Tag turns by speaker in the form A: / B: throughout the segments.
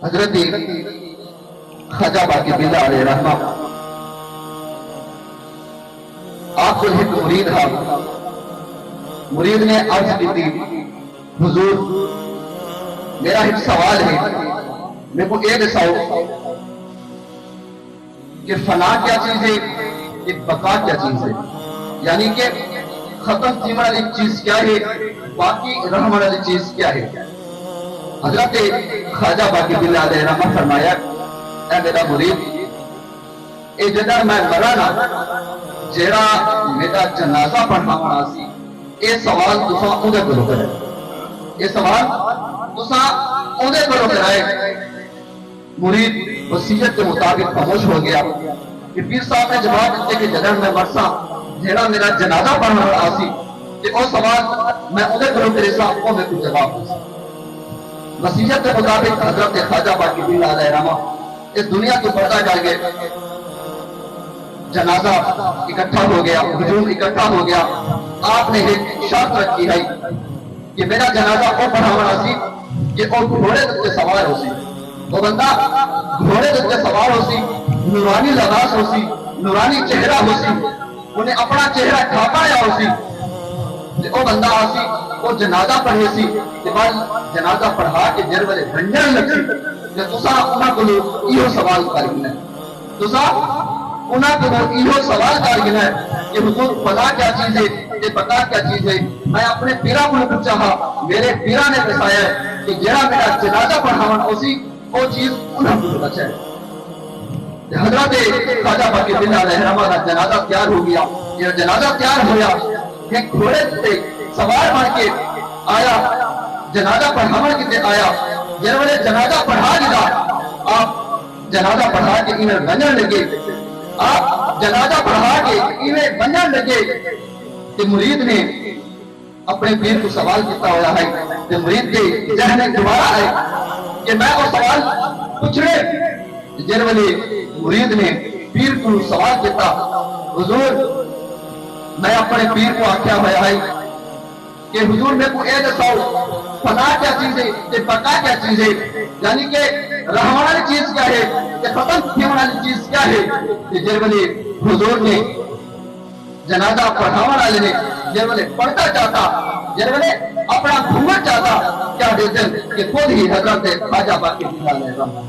A: حضرت خواجہ باقی باللہ علیہ رحمہ آپ کو ایک مرید تھا. مرید نے عرض کی تھی حضور میرا ایک سوال ہے, میرے کو یہ دساؤ کہ فنا کیا چیز ہے, ایک بقا کیا چیز ہے, یعنی کہ ختم تھی والی چیز کیا ہے, باقی رہنے والی چیز کیا ہے. حضرت خواجہ باقی باللہ علیہ رحمہ فرمایا اے میرا مرید اے جدہ میں مرا نا جیڑا میرا جنازہ پڑھانا سی اے سوال تساں اودے کولوں کرے, اے سوال تساں اودے کولوں کرائے. مرید وصیت کے مطابق خاموش ہو گیا کہ پیر صاحب نے جواب دیتے کہ جدہ میں مرسا جیڑا میرا جنازہ پڑھانا سی کہ او سوال میں اودے کولوں کرے سا او میں کوئی جواب نہیں. وصیت کے مطابق حضرت خواجہ باقی باللہ علیہ رحمہ اس دنیا کو پردہ کر گئے. جنازہ اکٹھا ہو گیا, ہجوم اکٹھا ہو گیا. آپ نے ایک شرط رکھی ہے کہ میرا جنازہ وہ پڑھانا سی کہ وہ گھوڑے دے سوار ہو سی, وہ بندہ گھوڑے دے سوار ہو سی, نورانی لباس ہو سی, نورانی چہرہ ہو سی, انہیں اپنا چہرہ ڈھانپا یا ہو سی, وہ بندہ آ سی وہ جنازہ پڑھے سی کہ بعد جنازہ پڑھا کے جر والے بنجن لگی کہ تسا انہاں کو ایہو سوال کر گنا ہے, تسا انہاں کو ایہو سوال کر گنا ہے کہ حضور فنا کیا چیز ہے, یہ بقا کیا چیز ہے. میں اپنے پیرا کو پوچھا ہاں, میرے پیرا نے بتایا ہے کہ جڑا میرا جنازہ پڑھاون اسی وہ چیز انہاں کو بچا ہے. حضرت خواجہ باقی باللہ علیہ رحمہ کا جنازہ تیار ہو گیا. یہ جنازہ تیار ہوا, ایک گھوڑے پہ سوار بن کے آیا, جنازہ پڑھاون کے آیا. جن والے جنازہ پڑھا دیا آپ جنازہ پڑھا کے انہیں بنجن لگے, آپ جنازہ پڑھا کے انہیں بنجن لگے کہ مرید نے اپنے پیر کو سوال کیتا ہوا ہے کہ مرید کے ذہن دوبارہ آئے کہ میں وہ سوال پوچھنے. جن والے مرید نے پیر کو سوال کیتا حضور میں اپنے پیر کو آکھیا ہوا ہے کہ حضور میں کو اے دساؤ فنا کیا چیز ہے, کہ بقا کیا چیز ہے, یعنی کہ رہنے والی چیز کیا ہے, کہ ختم ہونے والی چیز کیا ہے. کہ جن والے حضور نے جنازہ پڑھاون والے نے جن والے پڑھتا چاہتا, جن والے اپنا گھومت چاہتا, کیا دیتے کہ خود ہی حضرت خواجہ باقی باللہ علیہ رحمہ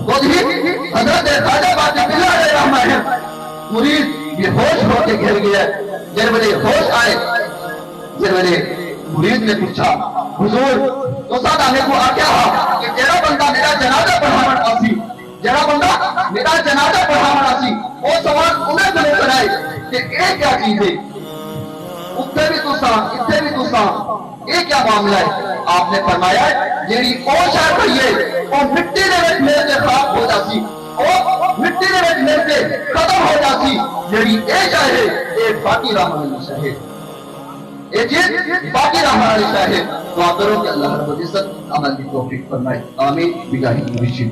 A: خود ہی حضرت خواجہ باقی باللہ علیہ رحمہ ہے. مرید یہ ہوش ہو کے گھر گیا. جن والے ہوش آئے, جن والے مرید نے پوچھا حضور تو سادہ نے کو آکیا ہاں کہ جڑا بندہ میرا جنازہ پڑھاون آسی, جڑا بندہ میرا جنازہ پڑھاون آسی وہ سوال انہیں دلوں کرائے کہ اے کیا چیز ہے, اتھے بھی تساں اتھے بھی تساں, اے کیا معاملہ ہے. آپ نے فرمایا جیڑی او شے ہوئی ہے وہ مٹی دے وچ مل کے خاک ہو جاسی, وہ مٹی دے وچ مل کے ختم ہو جاسی. جیڑی اے شے ہے اے باقی رہنے والی شے ہے, اے چیز باقی رہنے والی شے ہے. دعا کرو کہ اللہ رب العزت عمل کی توفیق فرمائے. آمین بجاہ النبی.